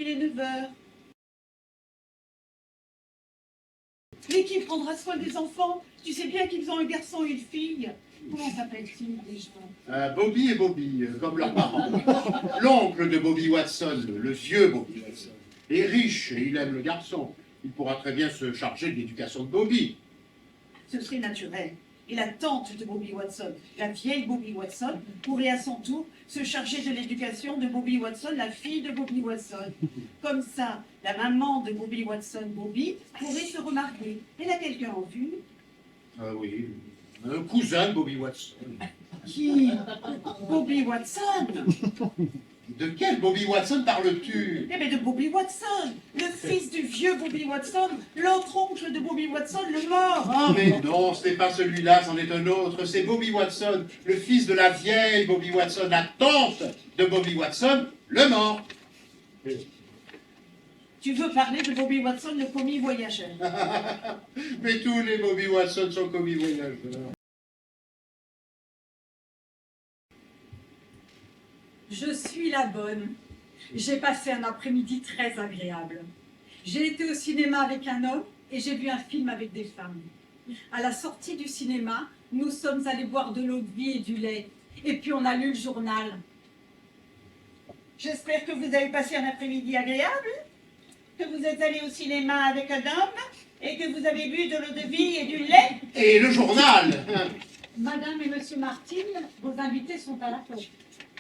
Il est 9 heures. Mais qui prendra soin des enfants? Tu sais bien qu'ils ont un garçon et une fille. Comment s'appelle-t-il déjà? Bobby et Bobby, comme leurs parents. L'oncle de Bobby Watson, le vieux Bobby Watson, est riche et il aime le garçon. Il pourra très bien se charger de l'éducation de Bobby. Ce serait naturel. Et la tante de Bobby Watson, la vieille Bobby Watson, pourrait à son tour se charger de l'éducation de Bobby Watson, la fille de Bobby Watson. Comme ça, la maman de Bobby Watson, Bobby, pourrait se remarquer. Elle a quelqu'un en vue? Oui, un cousin de Bobby Watson. Qui? Bobby Watson? De quel Bobby Watson parles-tu? Eh bien de Bobby Watson, le fils du vieux Bobby Watson, l'autre oncle de Bobby Watson, le mort. Ah mais non, ce n'est pas celui-là, c'en est un autre. C'est Bobby Watson, le fils de la vieille Bobby Watson, la tante de Bobby Watson, le mort. Tu veux parler de Bobby Watson, le commis voyageur? Mais tous les Bobby Watson sont commis voyageurs. Je suis la bonne. J'ai passé un après-midi très agréable. J'ai été au cinéma avec un homme et j'ai vu un film avec des femmes. À la sortie du cinéma, nous sommes allés boire de l'eau de vie et du lait. Et puis on a lu le journal. J'espère que vous avez passé un après-midi agréable, que vous êtes allé au cinéma avec un homme et que vous avez bu de l'eau de vie et du lait. Et le journal. Madame et Monsieur Martin, vos invités sont à la porte.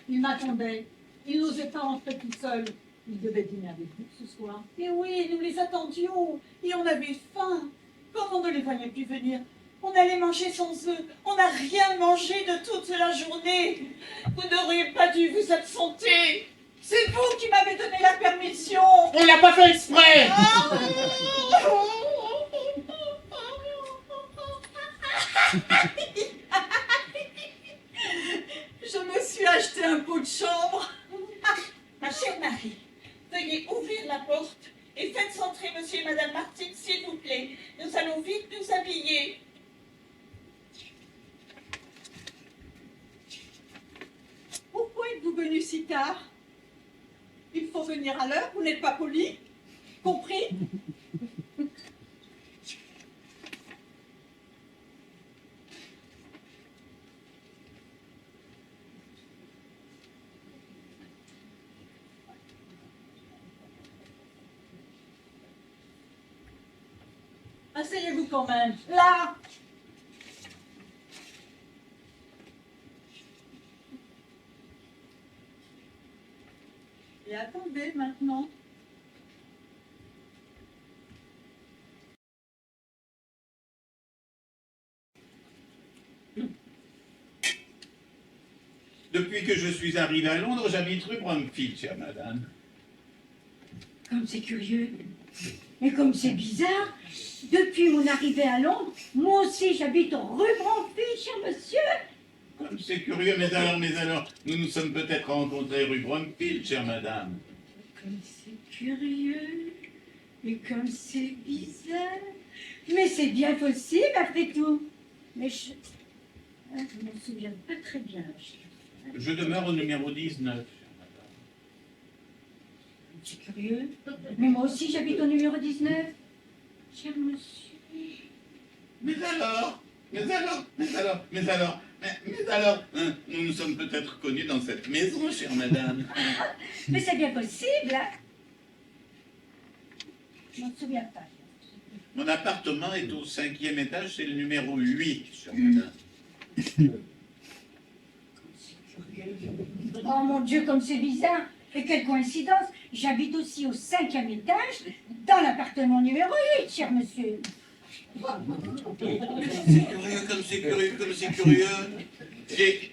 Ils m'attendaient. Ils n'osaient pas rentrer tout seuls. Ils devaient dîner avec vous ce soir. Et oui, nous les attendions et on avait faim. Comme on ne les voyait plus venir, on allait manger sans eux. On n'a rien mangé de toute la journée. Vous n'auriez pas dû vous absenter. C'est vous qui m'avez donné la permission. On l'a pas fait exprès. Je me suis acheté un pot de chambre. Ma chère Marie, veuillez ouvrir la porte et faites entrer monsieur et madame Martin, s'il vous plaît. Nous allons vite nous habiller. Pourquoi êtes-vous venu si tard? Il faut venir à l'heure, vous n'êtes pas poli? Compris? Asseyez-vous quand même. Là! Et attendez maintenant. Depuis que je suis arrivé à Londres, j'habite rue Bromfield, chère madame. Comme c'est curieux. Et comme c'est bizarre, depuis mon arrivée à Londres, moi aussi j'habite rue Bromfield, cher monsieur. Comme c'est curieux, mais alors, nous nous sommes peut-être rencontrés rue Bromfield, chère madame. Comme c'est curieux. Et comme c'est bizarre. Mais c'est bien possible après tout. Mais je m'en souviens pas très bien. Je demeure au numéro 19. C'est curieux. Mais moi aussi j'habite au numéro 19. Cher monsieur. Mais alors, hein, nous nous sommes peut-être connus dans cette maison, chère madame. Mais c'est bien possible, hein. Je m'en souviens pas. Mon appartement est au 5e étage, c'est le numéro 8, chère madame. Oh mon Dieu, comme c'est bizarre. Et quelle coïncidence. J'habite aussi au 5e étage, dans l'appartement numéro 8, cher monsieur. C'est curieux.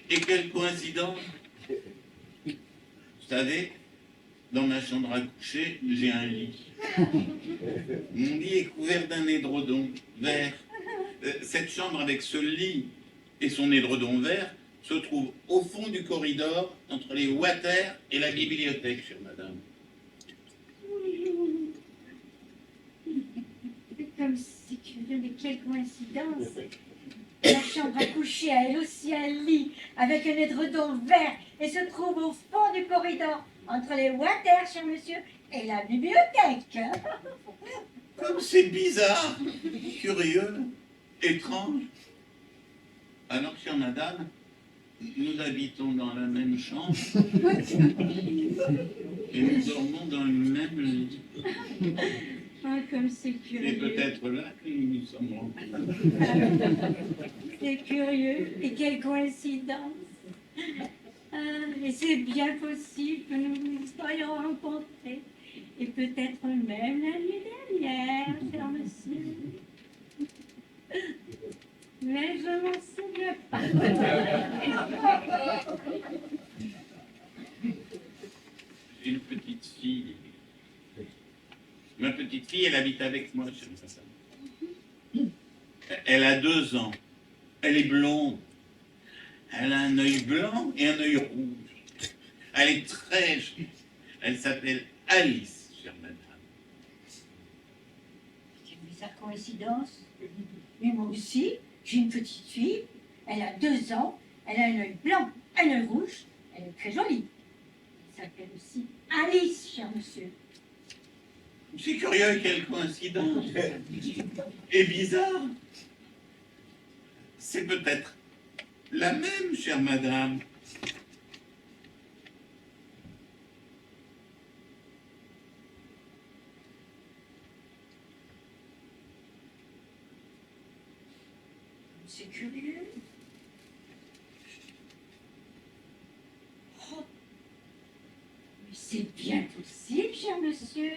Et quelle coïncidence. Vous savez, dans ma chambre à coucher, j'ai un lit. Mon lit est couvert d'un édredon vert. Cette chambre avec ce lit et son édredon vert se trouve au fond du corridor entre les water et la bibliothèque, chère madame. Comme c'est curieux, mais quelle coïncidence. La chambre à coucher a elle aussi un lit avec un édredon vert et se trouve au fond du corridor entre les water, cher monsieur, et la bibliothèque. Comme c'est bizarre, curieux, étrange. Alors, chère madame, nous habitons dans la même chambre et nous dormons dans le même lit. Ah, comme c'est C'est curieux. peut-être là que nous nous sommes rencontrés. C'est curieux. Et quelle coïncidence. Ah, et c'est bien possible que nous nous soyons rencontrés. Et peut-être même la nuit dernière, cher monsieur. Mais je m'en souviens pas. J'ai une petite fille. Ma petite fille, elle habite avec moi, chez madame. Elle a 2 ans. Elle est blonde. Elle a un œil blanc et un œil rouge. Elle est très jolie. Elle s'appelle Alice, chère madame. C'est une bizarre coïncidence. Mais moi aussi, j'ai une petite fille. Elle a 2 ans. Elle a un œil blanc, un œil rouge. Elle est très jolie. Elle s'appelle aussi Alice, cher monsieur. C'est curieux, quelle coïncidence. Et bizarre. C'est peut-être la même, chère madame. C'est curieux. Oh. Mais c'est bien possible, cher monsieur.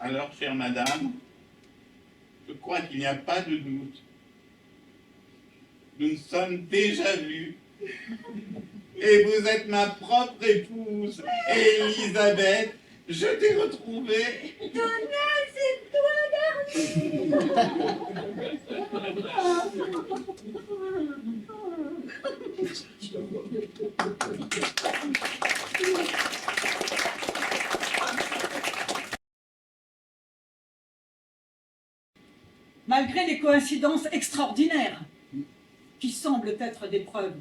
Alors, chère madame, je crois qu'il n'y a pas de doute. Nous nous sommes déjà vus. Et vous êtes ma propre épouse, Elisabeth. Je t'ai retrouvée. Donald, c'est toi, Malgré les coïncidences extraordinaires qui semblent être des preuves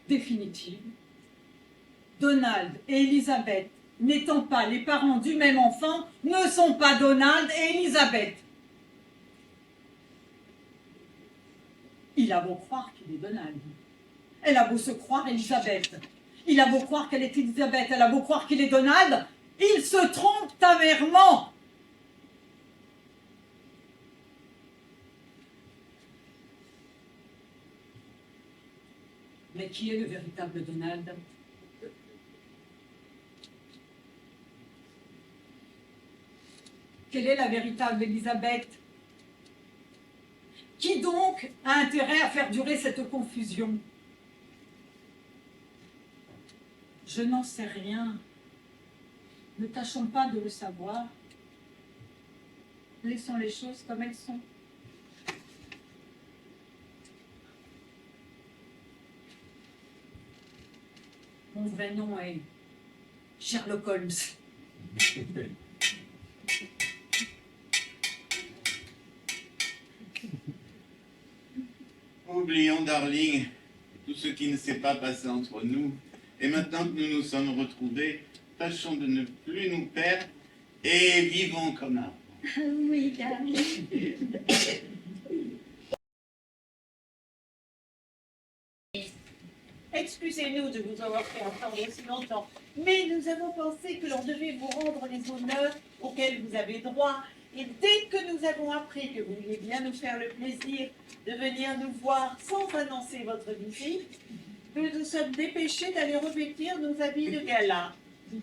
définitives, Donald et Elisabeth, n'étant pas les parents du même enfant, ne sont pas Donald et Elisabeth. Il a beau croire qu'il est Donald. Elle a beau se croire Elisabeth. Il a beau croire qu'elle est Elisabeth. Elle a beau croire qu'il est Donald. Il se trompe amèrement. Mais qui est le véritable Donald? Quelle est la véritable Elisabeth? Qui donc a intérêt à faire durer cette confusion? Je n'en sais rien. Ne tâchons pas de le savoir. Laissons les choses comme elles sont. Mon vrai nom est Sherlock Holmes. Oublions, darling, tout ce qui ne s'est pas passé entre nous. Et maintenant que nous nous sommes retrouvés, tâchons de ne plus nous perdre et vivons comme avant. Oui, darling. Excusez-nous de vous avoir fait attendre aussi longtemps, mais nous avons pensé que l'on devait vous rendre les honneurs auxquels vous avez droit. Et dès que nous avons appris que vous vouliez bien nous faire le plaisir de venir nous voir sans annoncer votre visite, nous nous sommes dépêchés d'aller revêtir nos habits de gala. Nous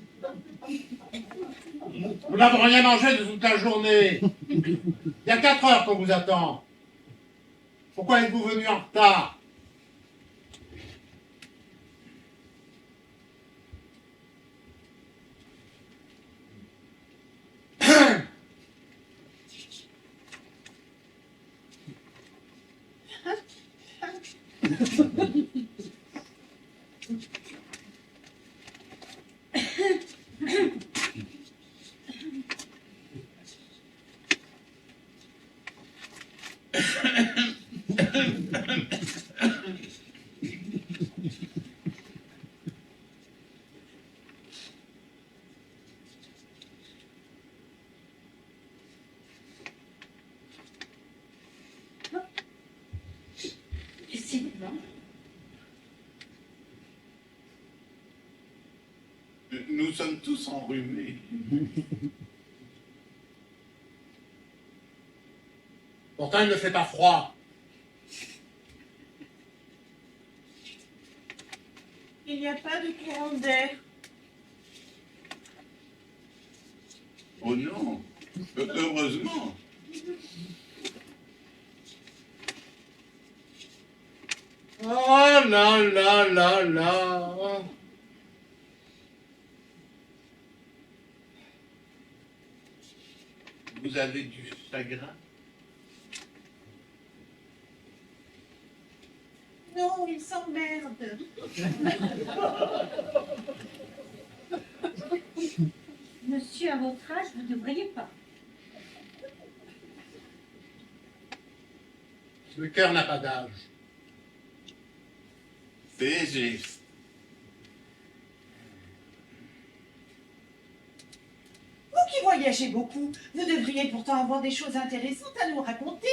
n'avons rien mangé de toute la journée. Il y a 4 heures qu'on vous attend. Pourquoi êtes-vous venu en retard? Décidément. Nous sommes tous enrhumés. Pourtant, il ne fait pas froid. Il n'y a pas de courant d'air. Oh non, heureusement. Oh là là là là. Vous avez du chagrin? Non, il s'emmerde. Monsieur, à votre âge, vous ne devriez pas. Le cœur n'a pas d'âge. C'est juste. Vous qui voyagez beaucoup, vous devriez pourtant avoir des choses intéressantes à nous raconter.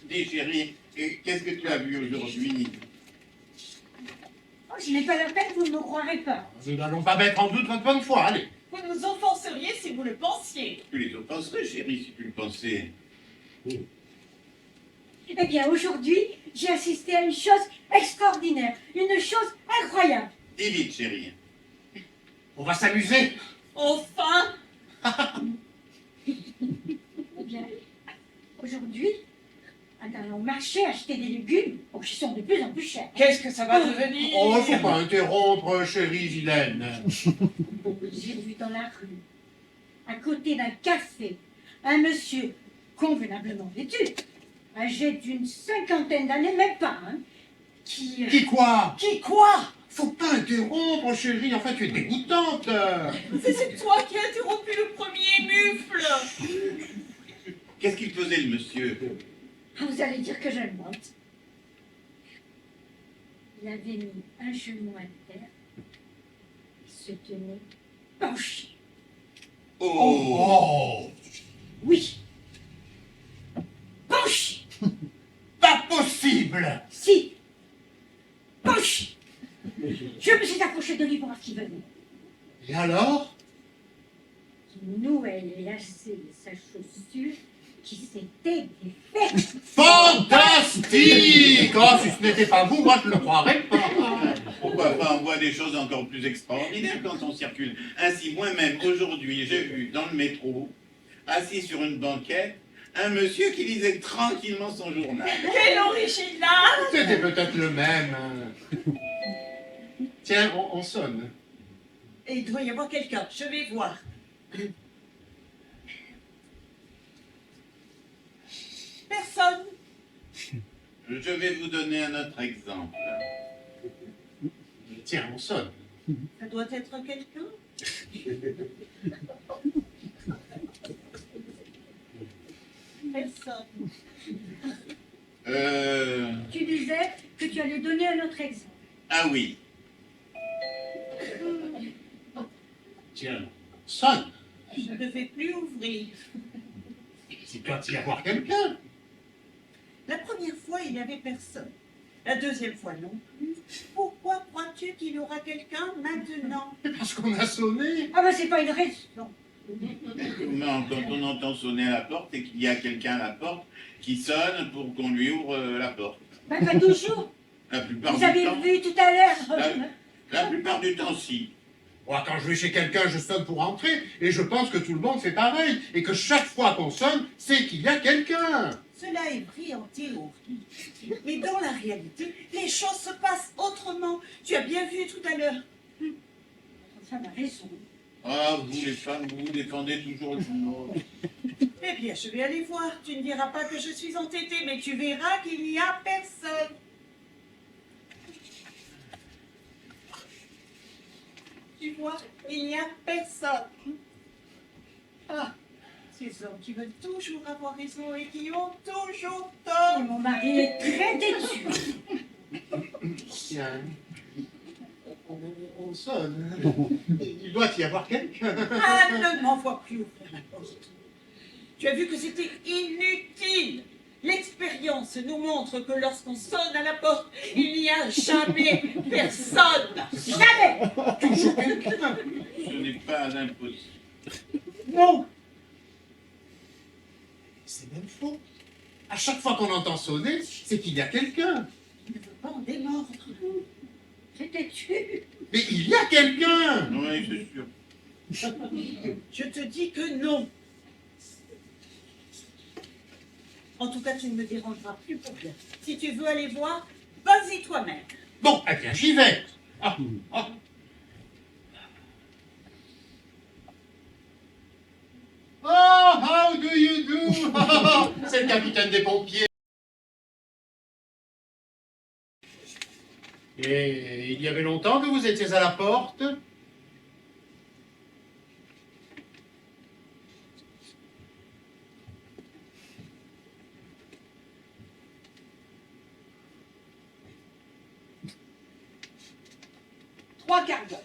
Dis chérie, qu'est-ce que tu as vu aujourd'hui? Oh, je n'ai pas la peine, vous ne me croirez pas. Nous n'allons pas mettre en doute votre bonne foi, allez. Vous nous offenseriez si vous le pensiez. Tu les offenserais, chérie, si tu le pensais. Eh bien, aujourd'hui, j'ai assisté à une chose extraordinaire, une chose incroyable. Dis vite, chérie. On va s'amuser. Enfin! Eh bien, aujourd'hui, nous allons marcher acheter des légumes qui sont de plus en plus chers. Qu'est-ce que ça va devenir? Oh, faut pas interrompre, chérie vilaine. J'ai vu dans la rue, à côté d'un café, un monsieur convenablement vêtu, âgé d'une 50aine d'années, même pas, hein, qui... Qui quoi? Qui quoi? Faut pas interrompre, chérie. Enfin, tu es dégoûtante. C'est toi qui as interrompu le premier mufle. Qu'est-ce qu'il faisait, le monsieur? Vous allez dire que je le monte. Il avait mis un genou à terre, il se tenait penché. Oh, Oh, Oui, penché. pas possible. Si, penché. Je me suis approché de lui pour voir ce qu'il venait. Et alors? Il nouait les lacets de sa chaussure qui s'était défaite. Fantastique! Oh, si ce n'était pas vous, moi je ne le croirais pas. pourquoi pas, on voit des choses encore plus extraordinaires quand on circule. Ainsi, moi-même, aujourd'hui, j'ai vu dans le métro, assis sur une banquette, un monsieur qui lisait tranquillement son journal. Quel original! C'était peut-être le même. Hein. Tiens, on sonne. Et il doit y avoir quelqu'un, je vais voir. Personne. Je vais vous donner un autre exemple. Tiens, on sonne. Ça doit être quelqu'un. Personne. Tu disais que tu allais donner un autre exemple. Ah oui. Tiens, sonne. Je ne vais plus ouvrir. Il doit y avoir quelqu'un. La première fois, il n'y avait personne. La deuxième fois, non plus. Pourquoi crois-tu qu'il y aura quelqu'un maintenant? Parce qu'on a sonné. Ah ben c'est pas une raison. Non, quand on entend sonner à la porte, c'est qu'il y a quelqu'un à la porte qui sonne pour qu'on lui ouvre la porte. Ben pas toujours. La plupart Vous du avez temps. vu tout à l'heure. La plupart du temps, si. Moi, quand je vais chez quelqu'un, je sonne pour entrer. Et je pense que tout le monde fait pareil. Et que chaque fois qu'on sonne, c'est qu'il y a quelqu'un. Cela est vrai en théorie. Mais dans la réalité, les choses se passent autrement. Tu as bien vu tout à l'heure. Votre femme a raison. Ah, vous les femmes, vous défendez toujours le mot. Eh bien, je vais aller voir. Tu ne diras pas que je suis entêtée, mais tu verras qu'il n'y a personne. Tu vois, il n'y a personne. Ah, ces hommes qui veulent toujours avoir raison et qui ont toujours tort. Et mon mari est très têtu. Tiens, on sonne. Il doit y avoir quelqu'un. Ah, ne m'envoie plus ouvrir la porte. Tu as vu que c'était inutile. L'expérience nous montre que lorsqu'on sonne à la porte, il n'y a jamais personne. Jamais. Toujours quelqu'un. Ce n'est pas impossible. Non. C'est même faux. À chaque fois qu'on entend sonner, c'est qu'il y a quelqu'un. Il ne veut pas en démordre. C'est têtu. Mais il y a quelqu'un. Oui, c'est sûr. Je te dis que non. En tout cas, tu ne me dérangeras plus pour rien. Si tu veux aller voir, vas-y toi-même. Bon, eh bien, j'y vais. Ah, ah. Oh, how do you do? C'est le capitaine des pompiers. Et il y avait longtemps que vous étiez à la porte? Trois quarts d'heure.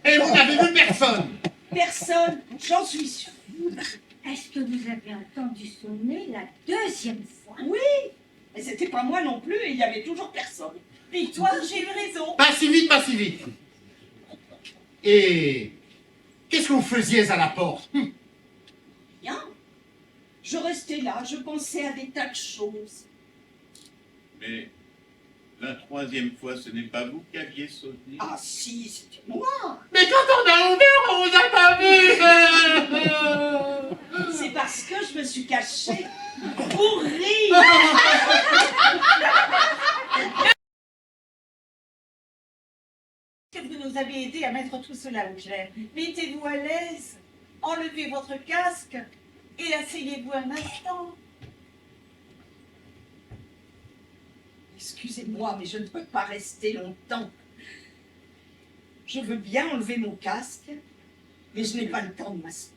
Et vous n'avez vu personne? Personne, j'en suis sûre. Est-ce que vous avez entendu sonner la deuxième fois? Oui, mais c'était pas moi non plus, et il n'y avait toujours personne. Victoire, j'ai eu raison. Pas si vite, pas si vite. Et qu'est-ce que vous faisiez à la porte? Bien. Je restais là, je pensais à des tas de choses. Mais la troisième fois, ce n'est pas vous qui aviez sonné. Ah si, c'était moi. Mais quand on a ouvert, on vous a pas vu. C'est parce que je me suis cachée pour rire. Que vous nous avez aidé à mettre tout cela au clair. Mettez-vous à l'aise, enlevez votre casque et asseyez-vous un instant. Excusez-moi, mais je ne peux pas rester longtemps. Je veux bien enlever mon casque, mais je n'ai pas le temps de m'asseoir.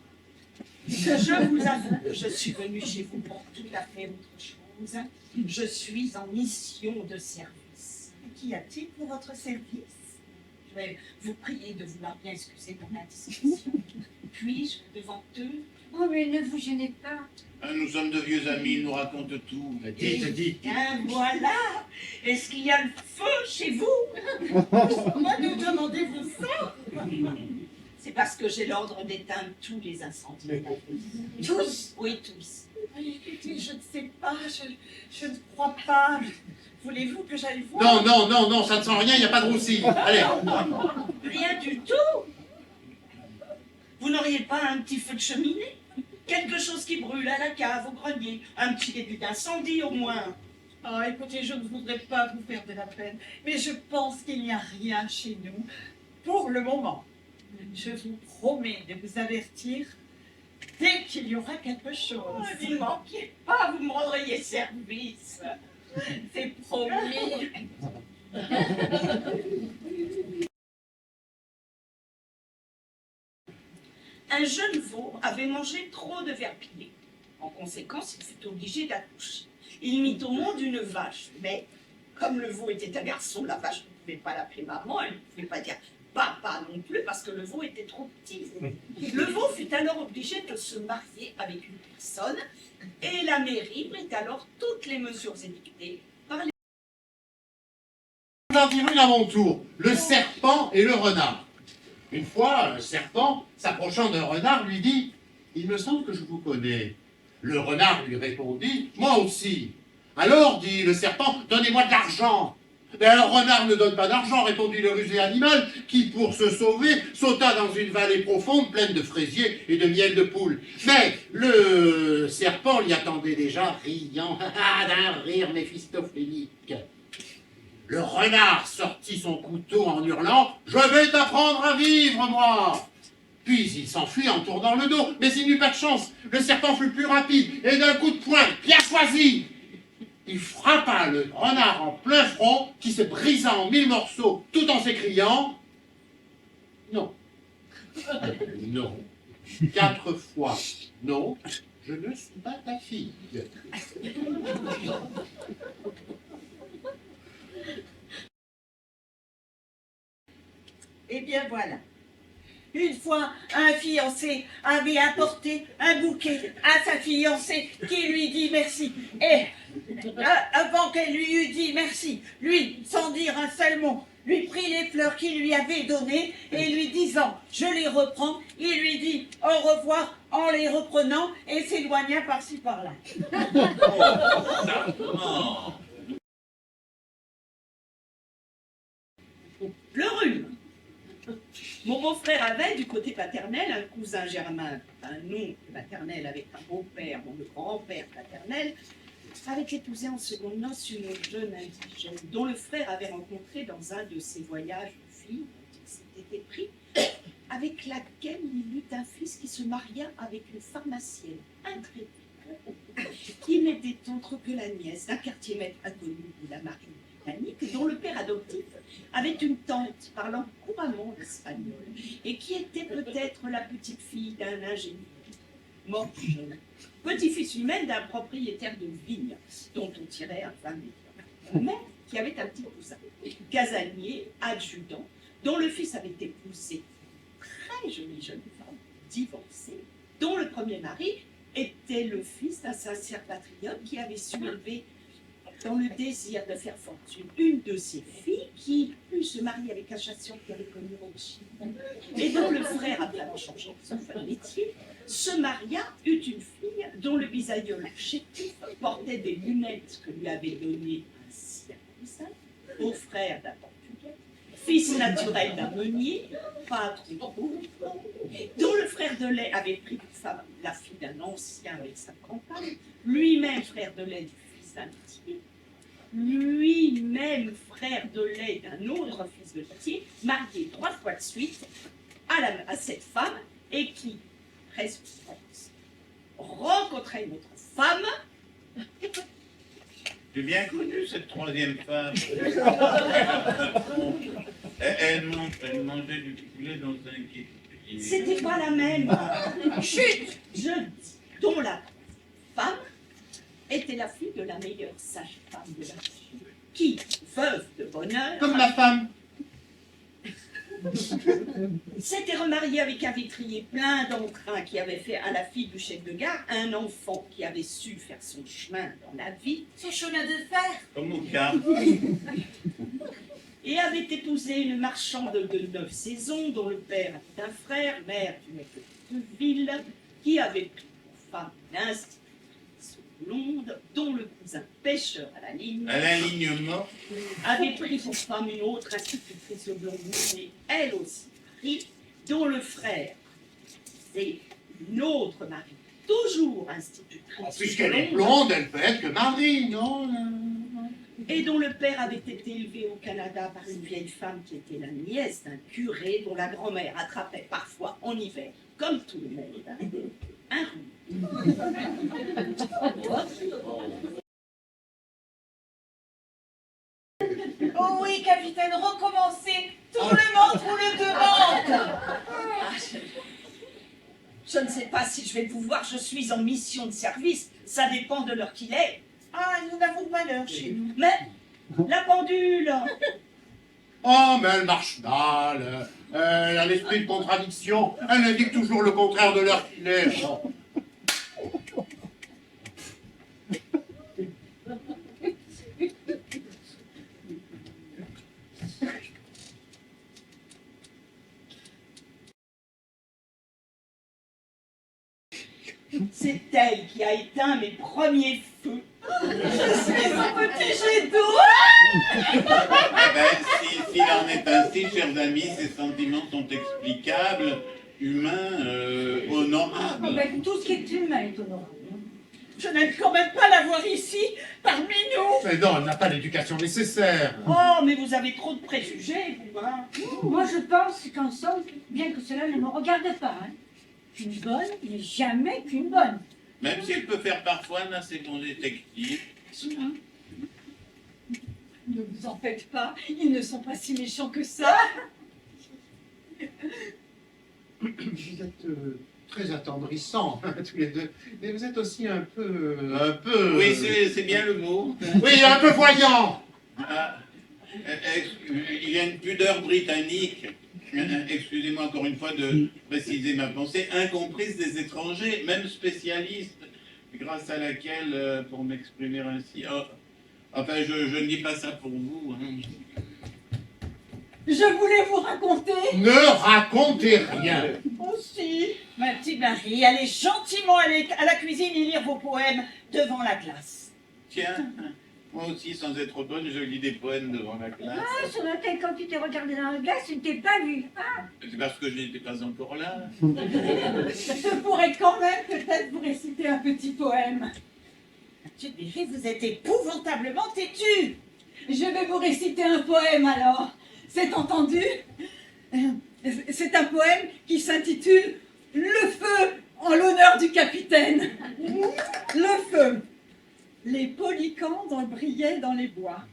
Je vous avoue que je suis venue chez vous pour tout à fait autre chose. Je suis en mission de service. Qu'y a-t-il pour votre service? Je vais vous prier de vouloir bien excuser mon indiscrétion. Puis-je, devant eux... Oh, mais ne vous gênez pas. Ah, nous sommes de vieux amis, ils nous racontent tout. Dites. Bien voilà. Est-ce qu'il y a le feu chez vous? Pourquoi nous demandez-vous ça? C'est parce que j'ai l'ordre d'éteindre tous les incendies. Tous? Oui, tous. Écoutez, je ne sais pas, je ne crois pas. Voulez-vous que j'aille voir? Non, ça ne sent rien, il n'y a pas de roussi. Allez. Rien du tout. Vous n'auriez pas un petit feu de cheminée? Quelque chose qui brûle à la cave, au grenier, un petit début d'incendie au moins. Ah, écoutez, je ne voudrais pas vous faire de la peine, mais je pense qu'il n'y a rien chez nous pour le moment. Je vous promets de vous avertir dès qu'il y aura quelque chose. Ne manquez pas, vous me rendriez service. C'est promis. Un jeune veau avait mangé trop de verpillés. En conséquence, il fut obligé d'accoucher. Il mit au monde une vache, mais comme le veau était un garçon, la vache ne pouvait pas l'appeler maman, elle ne pouvait pas dire papa non plus, parce que le veau était trop petit. Le veau fut alors obligé de se marier avec une personne, et la mairie prit alors toutes les mesures édictées par les... J'en dis une à mon tour. Le serpent et le renard. Une fois, un serpent, s'approchant d'un renard, lui dit « Il me semble que je vous connais. » Le renard lui répondit « Moi aussi. » Alors, dit le serpent, « Donnez-moi de l'argent. » Mais le renard ne donne pas d'argent, répondit le rusé animal, qui, pour se sauver, sauta dans une vallée profonde pleine de fraisiers et de miel de poule. Mais le serpent l'y attendait déjà, riant d'un rire méphistophélique. Le renard sortit son couteau en hurlant « Je vais t'apprendre à vivre, moi !» Puis il s'enfuit en tournant le dos, mais il n'eut pas de chance. Le serpent fut plus rapide, et d'un coup de poing bien choisi, il frappa le renard en plein front, qui se brisa en 1000 morceaux, tout en s'écriant « Non, Non. 4 fois non, je ne suis pas ta fille. Eh bien voilà. Une fois, un fiancé avait apporté un bouquet à sa fiancée qui lui dit merci. Et avant qu'elle lui eût dit merci, lui, sans dire un seul mot, lui prit les fleurs qu'il lui avait données et lui disant « Je les reprends », il lui dit « Au revoir » en les reprenant et s'éloigna par-ci par-là. Non. Le rhume. Mon beau-frère avait, du côté paternel, un cousin germain, un oncle maternel avec un beau-père, mon grand-père paternel, avait épousé en seconde noces une jeune indigène dont le frère avait rencontré dans un de ses voyages de filles dont il s'était épris, avec laquelle il eut un fils qui se maria avec une pharmacienne intrépide, qui n'était autre que la nièce d'un quartier maître inconnu de la marine britannique, dont le père adoptif avait une tante parlant couramment l'espagnol et qui était peut-être la petite fille d'un ingénieur mort jeune, petit-fils lui-même d'un propriétaire de vigne dont on tirait un vin meilleur, mais qui avait un petit cousin, casanier, adjudant, dont le fils avait épousé une très jolie jeune femme, divorcée, dont le premier mari était le fils d'un sincère patriote qui avait su élever dans le désir de faire fortune une de ses filles qui put se marier avec un chasseur qui avait connu Rothschild et dont le frère, après avoir changé son métier, se maria, eut une fille dont le bisaïeul chétif portait des lunettes que lui avait données un circoncis, beau-frère d'un Portugais, fils naturel d'un meunier, pas trop pauvre, dont le frère de lait avait pris pour femme la fille d'un ancien médecin de campagne, lui-même frère de lait du fils d'un métier, lui-même frère de lait d'un autre fils de métier, marié 3 fois de suite à cette femme, et qui, presque rencontrait une autre femme. J'ai bien connu cette troisième femme. Elle mangeait du poulet dans un kit. C'était pas la même. Chut, je dis, dont la femme était la fille de la meilleure sage-femme de la région, qui, veuve de bonheur, Comme ma femme. s'était remariée avec un vitrier plein d'entrain qui avait fait à la fille du chef de gare un enfant qui avait su faire son chemin dans la vie, Son chemin de fer. Comme au cas. et avait épousé une marchande de 9 saisons dont le père était un frère, maire d'une petite ville, qui avait pris pour femme une institutrice blonde, dont le cousin pêcheur à À la ligne morte. avait pris pour femme une autre institutrice blonde, mais elle aussi pris, dont le frère, c'est une autre Marie, toujours institutrice Puisqu'elle est blonde, blonde, elle peut être que Marie, non? et dont le père avait été élevé au Canada par une vieille femme qui était la nièce d'un curé dont la grand-mère attrapait parfois en hiver, comme tout le monde, un rhume. Oh oui, capitaine, recommencez. Tout le monde vous le demande. Je ne sais pas si je vais pouvoir, je suis en mission de service, ça dépend de l'heure qu'il est. Ah, nous n'avons pas l'heure chez nous. Mais la pendule, Oh, mais elle marche mal. Elle a l'esprit de contradiction. Elle indique toujours le contraire de l'heure qu'il est. Oh. c'est elle qui a éteint mes premiers feux. Je suis un petit jet d'eau. Eh ben, s'il en est ainsi, chers amis, ces sentiments sont explicables, humains, honorables. Ben, tout ce qui est humain est honorable. Je n'aime quand même pas la voir ici, parmi nous. Mais non, elle n'a pas l'éducation nécessaire. Oh, mais vous avez trop de préjugés, vous, hein. Moi, je pense qu'en somme, bien que cela ne me regarde pas, hein, une bonne n'est jamais qu'une bonne. Même si elle peut faire parfois un assez bon détective. Ne vous en faites pas, ils ne sont pas si méchants que ça. vous êtes très attendrissants, tous les deux. Mais vous êtes aussi un peu... Oui, c'est bien le mot. Oui, un peu voyant. Ah, il y a une pudeur britannique, excusez-moi encore une fois de préciser ma pensée, incomprise des étrangers, même spécialistes, grâce à laquelle, pour m'exprimer ainsi, enfin je ne dis pas ça pour vous. Hein. Je voulais vous raconter. Ne racontez rien. Aussi, ma petite Marie, allez gentiment aller à la cuisine et lire vos poèmes devant la classe. Tiens, moi aussi, sans être bonne, je lis des poèmes devant la classe. Ah, sur la tête, quand tu t'es regardé dans le glace, tu ne t'es pas vu. Ah, C'est parce que je n'étais pas encore là. Je pourrais quand même peut-être vous réciter un petit poème. Petite Marie, vous êtes épouvantablement têtue. Je vais vous réciter un poème alors. C'est entendu? C'est un poème qui s'intitule « Le feu en l'honneur du capitaine ». Le feu. Les polycandres brillaient dans les bois.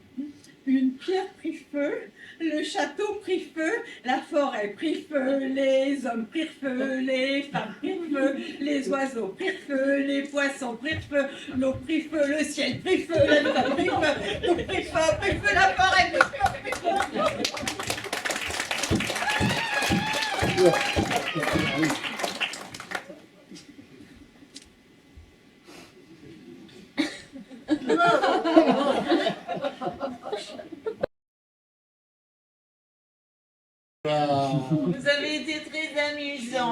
Une pierre prit feu, le château prit feu, la forêt prit feu, les hommes prirent feu, les femmes prirent feu, les oiseaux prirent feu, les poissons prirent feu, l'eau prit feu, le ciel prit feu, la terre prit feu, tout prit feu, la forêt prit feu. Vous avez été très amusant.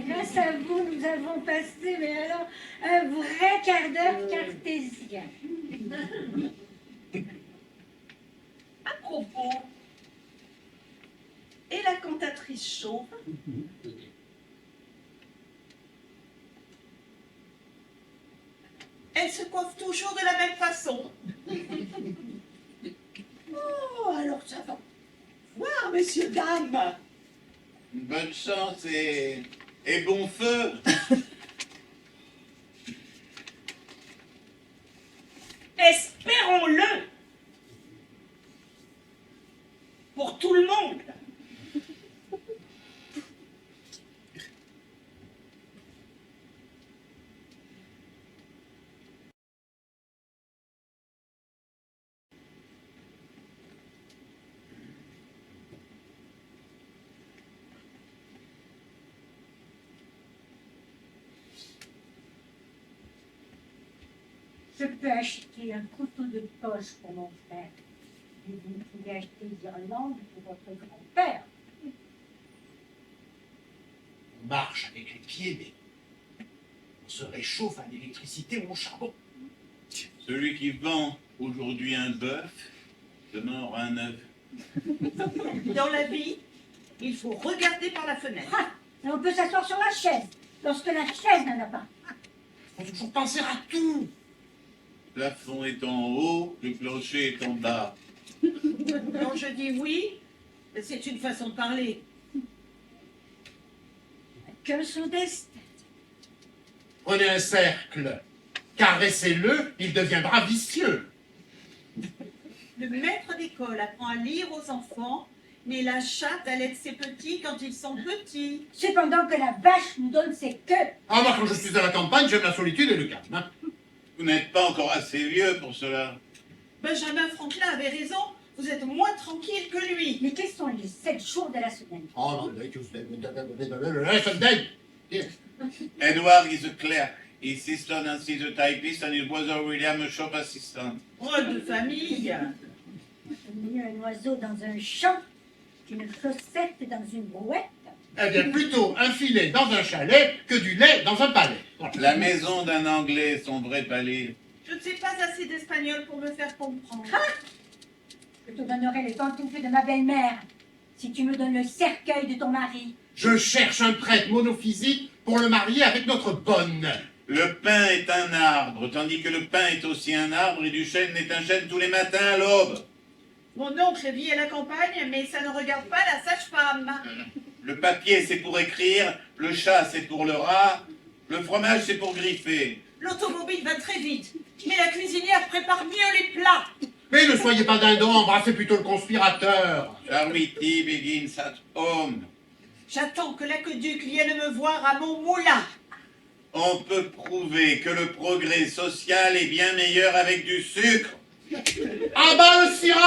grâce à vous, nous avons passé, mais alors, un vrai quart d'heure cartésien. À propos, et la cantatrice chauve? Elle se coiffe toujours de la même façon. Oh, alors ça va. Voir, messieurs, dames. Bonne chance et bon feu. Espérons-le. Pour tout le monde. Je peux acheter un couteau de poche pour mon frère. Et vous pouvez acheter des Irlandes pour votre grand-père. On marche avec les pieds, mais on se réchauffe à l'électricité ou au charbon. Celui qui vend aujourd'hui un bœuf, demain aura un œuf. Dans la vie, il faut regarder par la fenêtre. Ah, et on peut s'asseoir sur la chaise, lorsque la chaise n'en a pas. Il faut toujours penser à tout. Le plafond est en haut, le clocher est en bas. Quand je dis oui, c'est une façon de parler. Que son destin. Prenez un cercle, caressez-le, il deviendra vicieux. Le maître d'école apprend à lire aux enfants, mais la chatte allaite ses petits quand ils sont petits. Cependant que la vache nous donne ses queues. Ah, moi, quand je suis à la campagne, j'aime la solitude et le calme. Hein. Vous n'êtes pas encore assez vieux pour cela. Benjamin Franklin avait raison, vous êtes moins tranquille que lui. Mais quels sont les 7 jours de la semaine? Oh non, listen, Dave. Here. Edward is a clerk. His sister Nancy is a typist and his brother William a shop assistant. Drôle de famille. Mieux un oiseau dans un champ qu'une chaussette dans une brouette. Eh bien, plutôt un filet dans un chalet que du lait dans un palais. Voilà. La maison d'un Anglais, son vrai palais. Je ne sais pas assez d'espagnol pour me faire comprendre. Je te donnerai les pantoufles de ma belle-mère si tu me donnes le cercueil de ton mari. Je cherche un prêtre monophysique pour le marier avec notre bonne. Le pain est un arbre, tandis que le pain est aussi un arbre et du chêne n'est un chêne tous les matins à l'aube. Mon oncle vit à la campagne, mais ça ne regarde pas la sage-femme. Le papier c'est pour écrire, le chat c'est pour le rat, le fromage c'est pour griffer. L'automobile va très vite, mais la cuisinière prépare mieux les plats. Mais ne soyez pas dindon, embrassez plutôt le conspirateur. Charity begins at home. J'attends que l'aqueduc vienne me voir à mon moulin. On peut prouver que le progrès social est bien meilleur avec du sucre. Ah bah le cirage!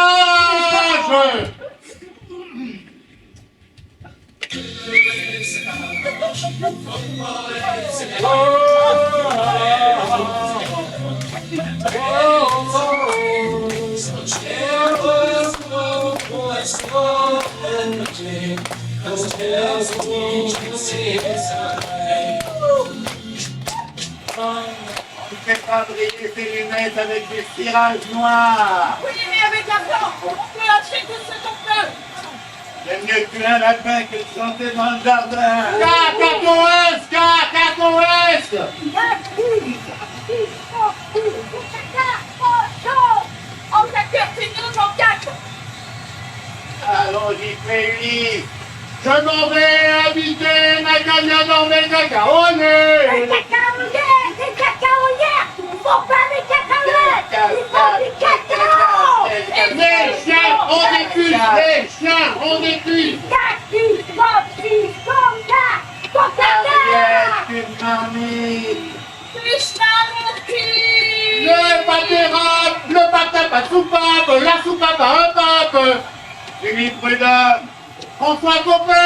Tu fais pas briller tes lunettes avec des tirages noirs. Oui, mais avec l'argent, on peut acheter tout ce qu'on peut. J'aime mieux tuer un lapin que de chanter dans le jardin. Cacatoesque! En 4 c'est nous en 4. Allons, j'y fais 8. Je m'en vais habiter ma gagne dans mes cacahuètes! Des cacahuètes! Il faut pas des cacahuètes! Il faut du cacao! Les chiens ont des culs! Les chiens ont des culs! Cactus, cactus, coca! Coca-Cola! Arriette, une marmite. Le pâté-rap, le pâté-pas-soupape, la soupape à un pape! Julie Prudhomme. François Copé!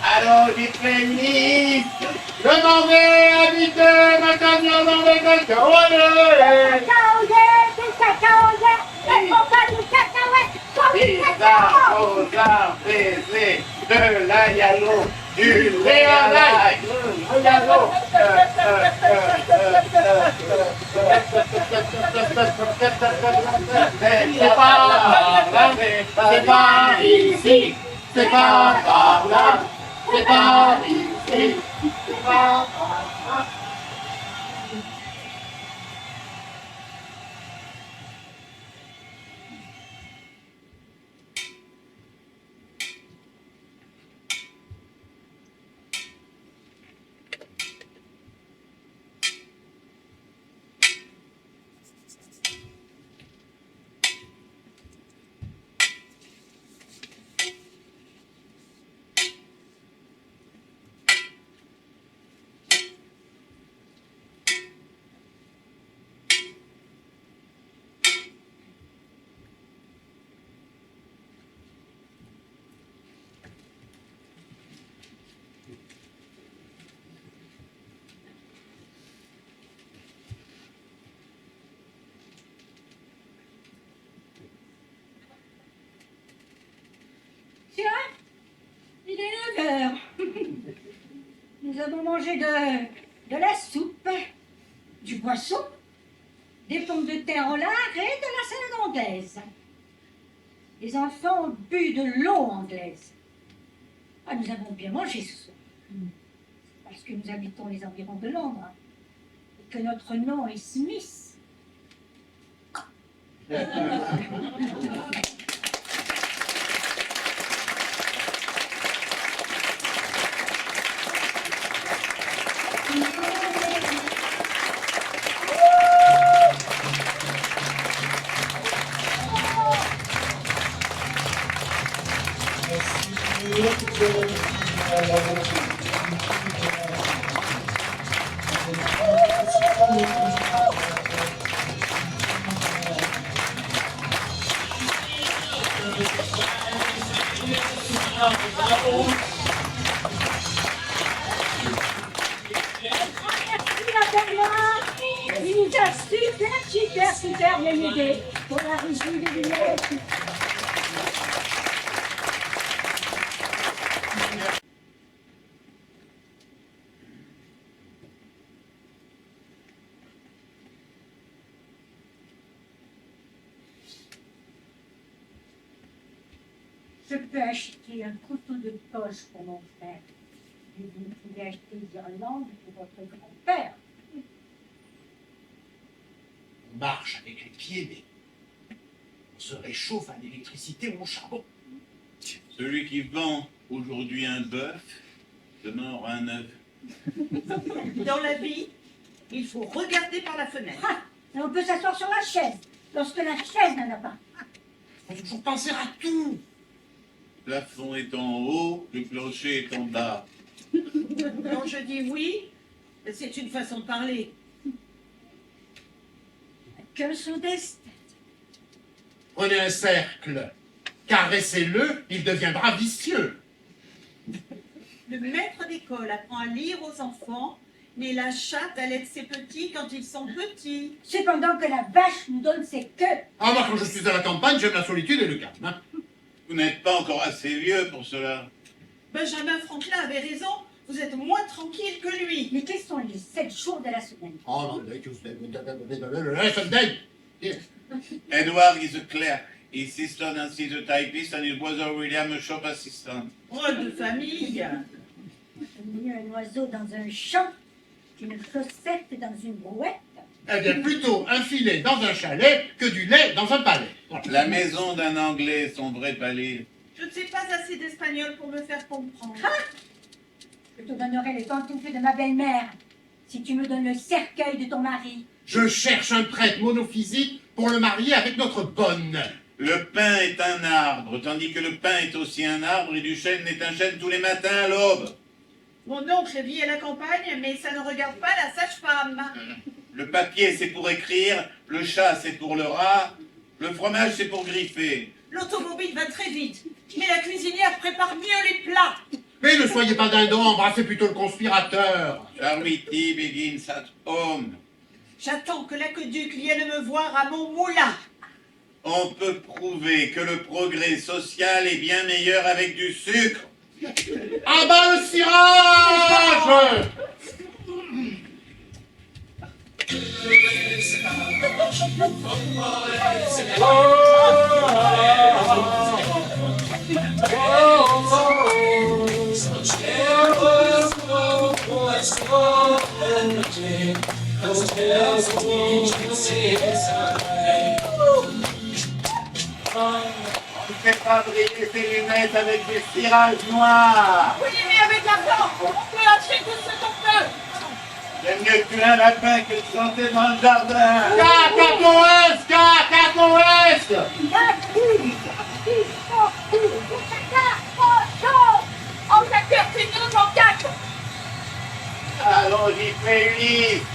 Allons, j'y fais 10. Je m'en vais habiter ma gagne dans mes cacahuètes! Cacahuètes, des cacahuètes! Il faut pas du cacahuètes! Comme du Des cacao! arbres arts baisés, de l'aïalo, du réalaï. C'est pas ici, c'est pas par là, c'est pas ici, c'est pas par là. Tiens, il est 9 heures. Nous avons mangé de la soupe, du poisson, des pommes de terre en lard et de la salade anglaise. Les enfants ont bu de l'eau anglaise. Ah, nous avons bien mangé ce soir. Parce que nous habitons les environs de Londres. Et que notre nom est Smith. Il nous a super bien aidé pour la régie des lunettes. Je peux acheter un couteau de poche pour mon frère. Et vous pouvez acheter des Irlandes pour votre grand-père. On marche avec les pieds, mais on se réchauffe à l'électricité ou au charbon. Celui qui vend aujourd'hui un bœuf, demain aura un œuf. Dans la vie, il faut regarder par la fenêtre. Ah, et on peut s'asseoir sur la chaise, lorsque la chaise n'en a pas. Il faut toujours penser à tout. Le plafond est en haut, le clocher est en bas. Quand je dis oui, c'est une façon de parler. Que modeste. Prenez un cercle, caressez-le, il deviendra vicieux. Le maître d'école apprend à lire aux enfants, mais la chatte allait ses petits quand ils sont petits. Cependant que la vache nous donne ses queues. Ah, moi, quand je suis à la campagne, j'aime la solitude et le calme. Hein. Vous n'êtes pas encore assez vieux pour cela. Benjamin Franklin avait raison, vous êtes moins tranquille que lui. Mais quels sont les 7 jours de la semaine? Oh non, Sunday. Edward is a clerk. His sister Nancy is a typist and his brother William a shop assistant. Rôle de famille. Mieux un oiseau dans un champ qu'une chaussette dans une brouette. Eh bien, plutôt un filet dans un chalet que du lait dans un palais. La maison d'un Anglais, son vrai palais. Je ne sais pas assez d'espagnol pour me faire comprendre. Je te donnerai les pantoufles de ma belle-mère si tu me donnes le cercueil de ton mari. Je cherche un prêtre monophysique pour le marier avec notre bonne. Le pain est un arbre, tandis que le pain est aussi un arbre et du chêne est un chêne tous les matins à l'aube. Mon oncle vit à la campagne, mais ça ne regarde pas la sage-femme. Le papier c'est pour écrire, le chat c'est pour le rat, le fromage c'est pour griffer. L'automobile va très vite, mais la cuisinière prépare mieux les plats. Mais ne soyez pas dindon, embrassez plutôt le conspirateur. Charity begins at home. J'attends que l'aqueduc vienne me voir à mon moulin. On peut prouver que le progrès social est bien meilleur avec du sucre. Ah bah le cirage! On ne fait pas briller ses lunettes avec des tirages noirs. Oui, mais avec l'argent, on peut acheter tout ce qu'on peut. J'aime mieux tuer un lapin que de chanter dans le jardin. Cacahuète! Cacahuète! En claqueur, c'est nous en quatre. Allons, j'y fais une liste.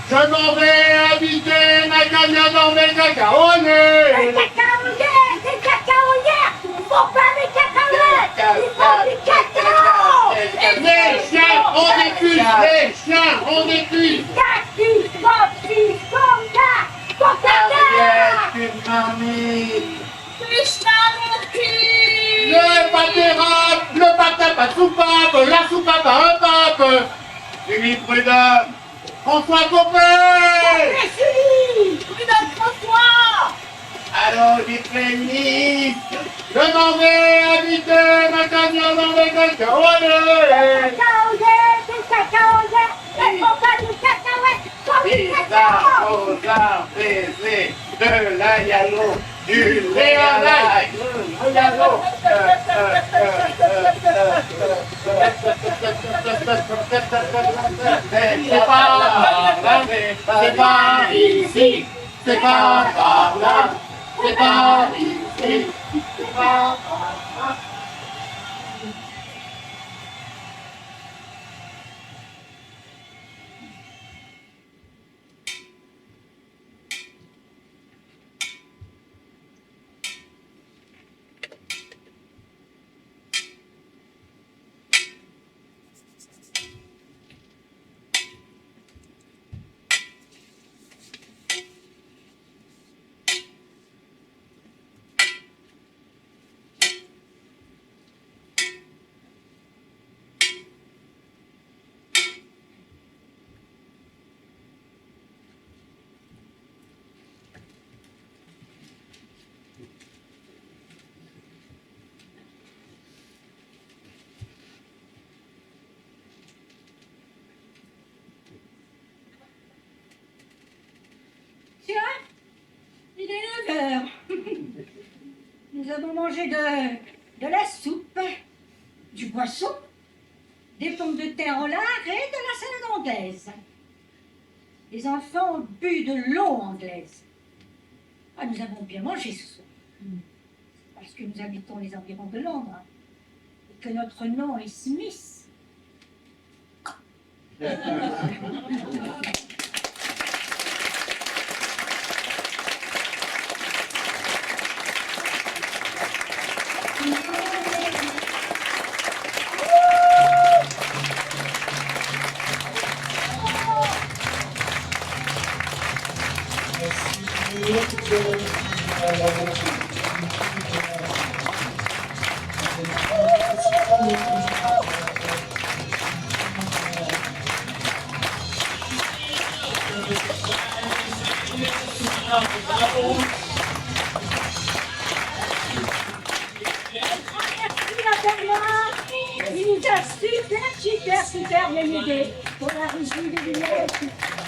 Je m'en vais habiter ma cagnotte dans mes cacahuètes! Des cacahuètes! Des cacahuètes! Il faut pas des cacahuètes! Il faut du cacao! Les chiens, on écuse! Les chiens, on écuse! Cactus, cactus, coca! Coca-Cola! Ariette, une marmite. Krishna Murti. Le pâté rap, le patin pas soupape, la soupape à un pape! Julie Prudhomme. François Copé! Prud'homme François. Allons, j'y fais une liste. Je m'en vais habiter ma cagnotte dans mes cacahuètes! Cacahuètes! Des cacahuètes! Il faut pas du cacahuètes! Faut du Pizza, cacao! Mozart, baiser, de l'ayalo, du réalaï. C'est pas ici, c'est pas par là, c'est pas ici, c'est pas par là. Tiens, il est 9 heures. Nous avons mangé de la soupe, du poisson, des pommes de terre au lard et de la salade anglaise. Les enfants ont bu de l'eau anglaise. Ah, nous avons bien mangé ce soir. Parce que nous habitons les environs de Londres. que notre nom est Smith. Merci la Bernard. Il nous a super bien aidé pour la régie des lunettes.